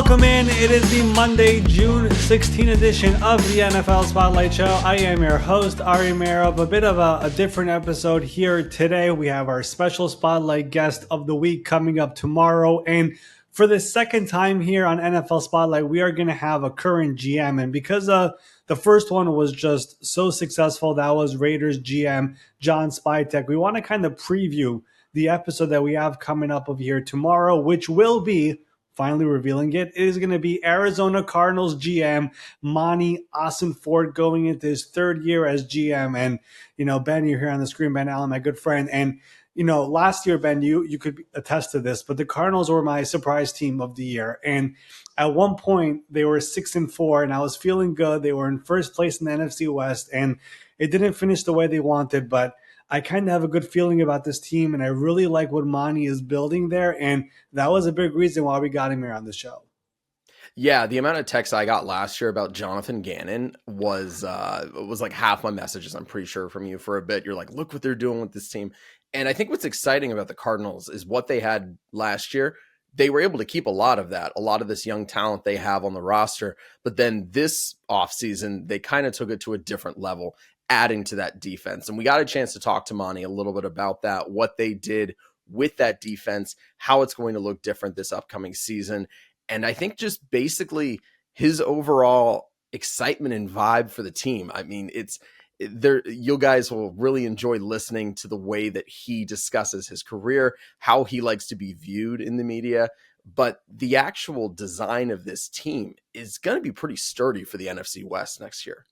Welcome in. It is the Monday, June 16 edition of the NFL Spotlight Show. I am your host, Ari Meirov. A bit of a different episode here today. We have our special Spotlight guest of the week coming up tomorrow. And for the second time here on NFL Spotlight, we are going to have a current GM. And because the first one was just so successful, that was Raiders GM John Spytek, we want to kind of preview the episode that we have coming up of here tomorrow, which will be finally revealing it is going to be Arizona Cardinals GM Monty Ossenfort going into his third year as GM. And, Ben, you're here on the screen, Ben Allen, my good friend. And, last year, Ben, you could attest to this, but the Cardinals were my surprise team of the year. And at one point, they were 6-4, and I was feeling good. They were in first place in the NFC West, and it didn't finish the way they wanted, but I kind of have a good feeling about this team, and I really like what Monty is building there, and that was a big reason why we got him here on the show. Yeah, the amount of texts I got last year about Jonathan Gannon was like half my messages, I'm pretty sure, from you for a bit. You're like, look what they're doing with this team. And I think what's exciting about the Cardinals is what they had last year. They were able to keep a lot of that, a lot of this young talent they have on the roster. But then this offseason, they kind of took it to a different level, adding to that defense. And we got a chance to talk to Monty a little bit about that, what they did with that defense, how it's going to look different this upcoming season. And I think just basically his overall excitement and vibe for the team. I mean, you guys will really enjoy listening to the way that he discusses his career, how he likes to be viewed in the media. But the actual design of this team is going to be pretty sturdy for the NFC West next year.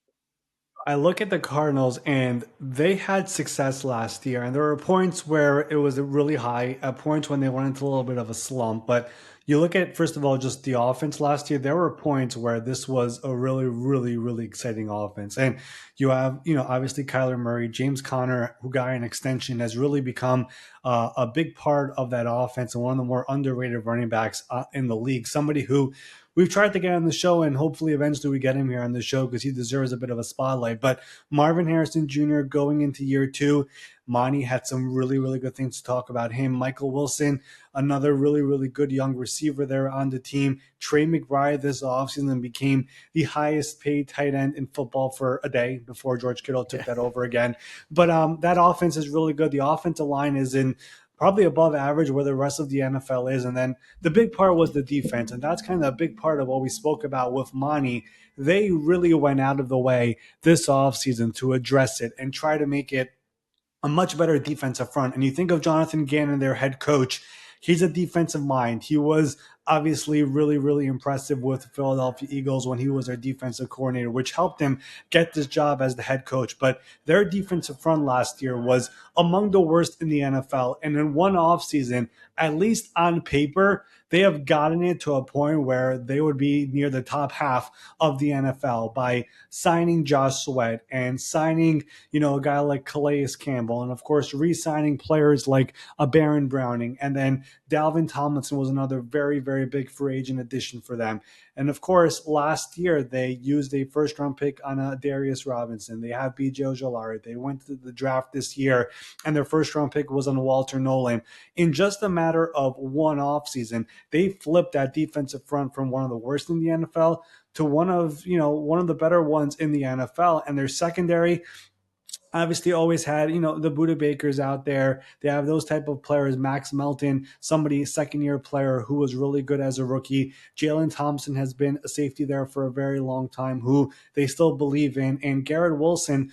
I look at the Cardinals, and they had success last year, and there were points where it was really high, at points when they went into a little bit of a slump. But you look at, first of all, just the offense last year, there were points where this was a really, really, really exciting offense. And you have, obviously Kyler Murray, James Conner, who got an extension, has really become a big part of that offense and one of the more underrated running backs in the league. Somebody who we've tried to get on the show, and hopefully eventually we get him here on the show because he deserves a bit of a spotlight. But Marvin Harrison Jr. going into year two, Monty had some really, really good things to talk about him. Michael Wilson, another really, really good young receiver there on the team. Trey McBride this offseason became the highest paid tight end in football for a day before George Kittle took that over again. But that offense is really good. The offensive line is in probably above average where the rest of the NFL is. And then the big part was the defense. And that's kind of a big part of what we spoke about with Monty. They really went out of the way this offseason to address it and try to make it a much better defensive front. And you think of Jonathan Gannon, their head coach, he's a defensive mind. He was obviously really, really impressive with the Philadelphia Eagles when he was their defensive coordinator, which helped him get this job as the head coach. But their defensive front last year was among the worst in the NFL. And in one offseason, at least on paper, they have gotten it to a point where they would be near the top half of the NFL by signing Josh Sweat and signing, a guy like Calais Campbell, and of course, re-signing players like a Baron Browning. And then Dalvin Tomlinson was another very, very big free agent addition for them. And of course, last year they used a first-round pick on Darius Robinson. They have B.J. Ojolari. They went to the draft this year, and their first-round pick was on Walter Nolan. In just a matter of one offseason, they flipped that defensive front from one of the worst in the NFL to one of the better ones in the NFL. And their secondary obviously always had, the Buda Bakers out there. They have those type of players. Max Melton, somebody second-year player who was really good as a rookie. Jalen Thompson has been a safety there for a very long time who they still believe in. And Williams,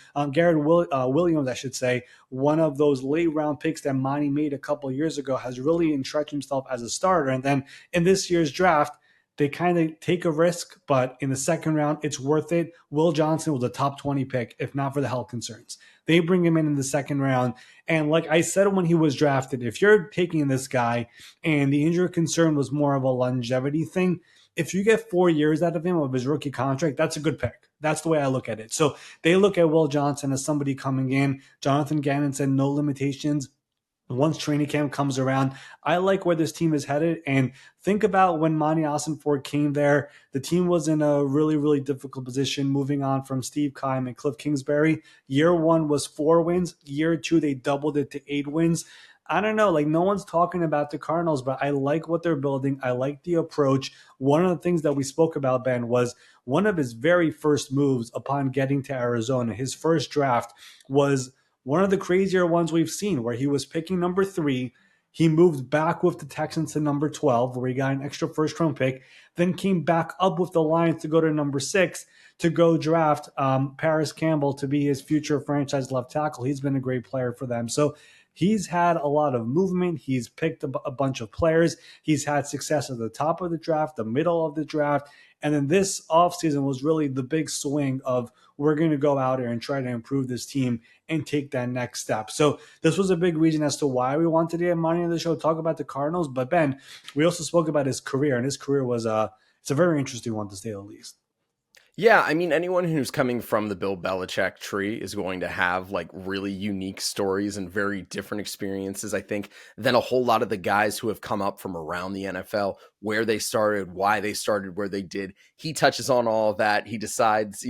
I should say, one of those late-round picks that Monty made a couple of years ago, has really entrenched himself as a starter. And then in this year's draft, they kind of take a risk, but in the second round, it's worth it. Will Johnson was a top 20 pick, if not for the health concerns. They bring him in the second round. And like I said when he was drafted, if you're taking this guy and the injury concern was more of a longevity thing, if you get 4 years out of him of his rookie contract, that's a good pick. That's the way I look at it. So they look at Will Johnson as somebody coming in. Jonathan Gannon said no limitations. Once training camp comes around, I like where this team is headed. And think about when Monty Ossenfort came there, the team was in a really, really difficult position moving on from Steve Keim and Cliff Kingsbury. Year one was 4 wins. Year two, they doubled it to 8 wins. I don't know, like no one's talking about the Cardinals, but I like what they're building. I like the approach. One of the things that we spoke about, Ben, was one of his very first moves upon getting to Arizona. His first draft was one of the crazier ones we've seen, where he was picking number 3. He moved back with the Texans to number 12, where he got an extra first round pick, then came back up with the Lions to go to number 6 to go draft Paris Campbell to be his future franchise left tackle. He's been a great player for them. So he's had a lot of movement. He's picked a bunch of players. He's had success at the top of the draft, the middle of the draft. And then this offseason was really the big swing of we're going to go out there and try to improve this team and take that next step. So this was a big reason as to why we wanted to get Monty on the show, talk about the Cardinals. But Ben, we also spoke about his career, and his career was it's a very interesting one to say the least. Yeah, I mean, anyone who's coming from the Bill Belichick tree is going to have like really unique stories and very different experiences, I think, than a whole lot of the guys who have come up from around the NFL, where they started, why they started where they did. He touches on all of that. He decides,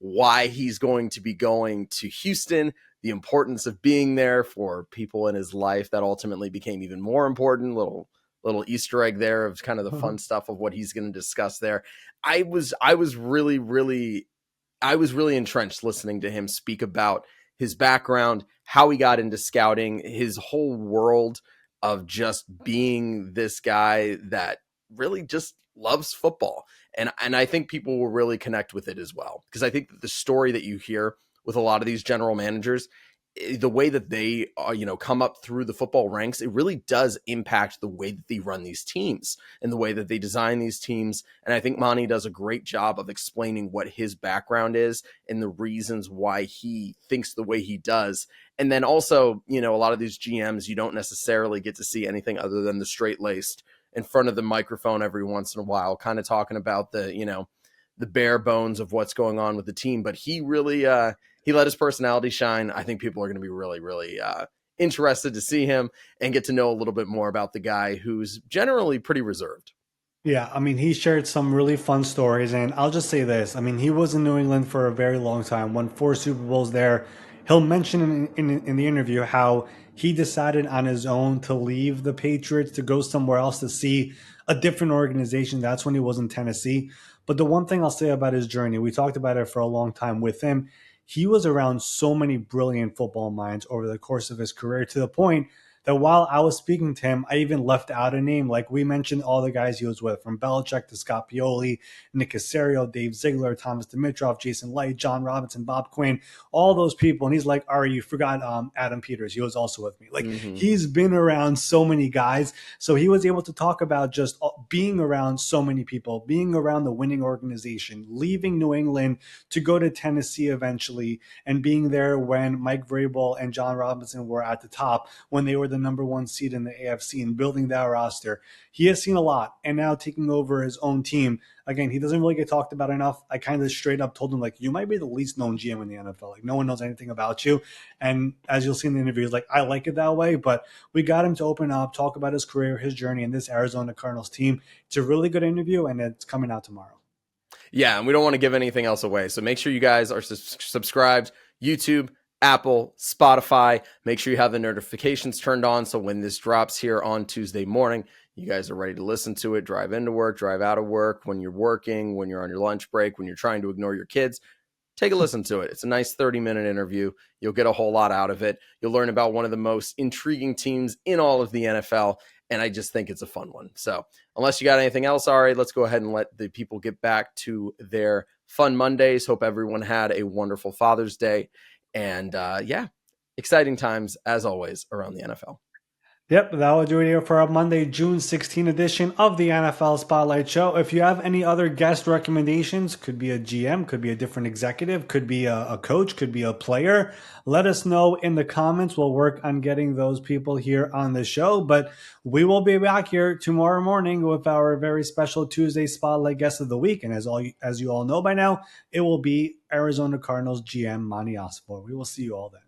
why he's going to be going to Houston, the importance of being there for people in his life that ultimately became even more important. Little Easter egg there of kind of the fun stuff of what he's going to discuss there. I was really entrenched listening to him speak about his background, how he got into scouting, his whole world of just being this guy that really just loves football. And I think people will really connect with it as well, because I think that the story that you hear with a lot of these general managers, the way that they come up through the football ranks, it really does impact the way that they run these teams and the way that they design these teams. And I think Monty does a great job of explaining what his background is and the reasons why he thinks the way he does. And then also, a lot of these GMs, you don't necessarily get to see anything other than the straight-laced in front of the microphone every once in a while, kind of talking about the bare bones of what's going on with the team. But he really, he let his personality shine. I think people are going to be really, really interested to see him and get to know a little bit more about the guy who's generally pretty reserved. Yeah, I mean, he shared some really fun stories, and I'll just say this. I mean, he was in New England for a very long time, won 4 Super Bowls there. He'll mention in the interview how he decided on his own to leave the Patriots to go somewhere else to see a different organization. That's when he was in Tennessee. But the one thing I'll say about his journey, we talked about it for a long time with him. He was around so many brilliant football minds over the course of his career, to the point that while I was speaking to him, I even left out a name. Like we mentioned all the guys he was with, from Belichick to Scott Pioli, Nick Casario, Dave Ziegler, Thomas Dimitrov, Jason Light, John Robinson, Bob Quinn, all those people. And he's like, Ari, you forgot Adam Peters. He was also with me. Like he's been around so many guys. So he was able to talk about just being around so many people, being around the winning organization, leaving New England to go to Tennessee eventually, and being there when Mike Vrabel and John Robinson were at the top, when they were the number 1 seed in the AFC, and building that roster. He has seen a lot, and now taking over his own team. Again, he doesn't really get talked about enough. I kind of straight up told him, like, you might be the least known GM in the NFL. Like, no one knows anything about you. And as you'll see in the interview, he's like, I like it that way, but we got him to open up, talk about his career, his journey, and this Arizona Cardinals team. It's a really good interview, and it's coming out tomorrow. Yeah, and we don't want to give anything else away. So make sure you guys are subscribed, YouTube, Apple, Spotify. Make sure you have the notifications turned on, so when this drops here on Tuesday morning, you guys are ready to listen to it, drive into work, drive out of work, when you're working, when you're on your lunch break, when you're trying to ignore your kids. Take a listen to it. It's a nice 30-minute interview. You'll get a whole lot out of it. You'll learn about one of the most intriguing teams in all of the NFL, and I just think it's a fun one. So unless you got anything else, Ari, let's go ahead and let the people get back to their fun Mondays. Hope everyone had a wonderful Father's Day. And exciting times, as always, around the NFL. Yep, that will do it here for our Monday, June 16 edition of the NFL Spotlight Show. If you have any other guest recommendations, could be a GM, could be a different executive, could be a coach, could be a player, let us know in the comments. We'll work on getting those people here on the show. But we will be back here tomorrow morning with our very special Tuesday Spotlight Guest of the Week. And as you all know by now, it will be Arizona Cardinals GM Monty Osborne. We will see you all then.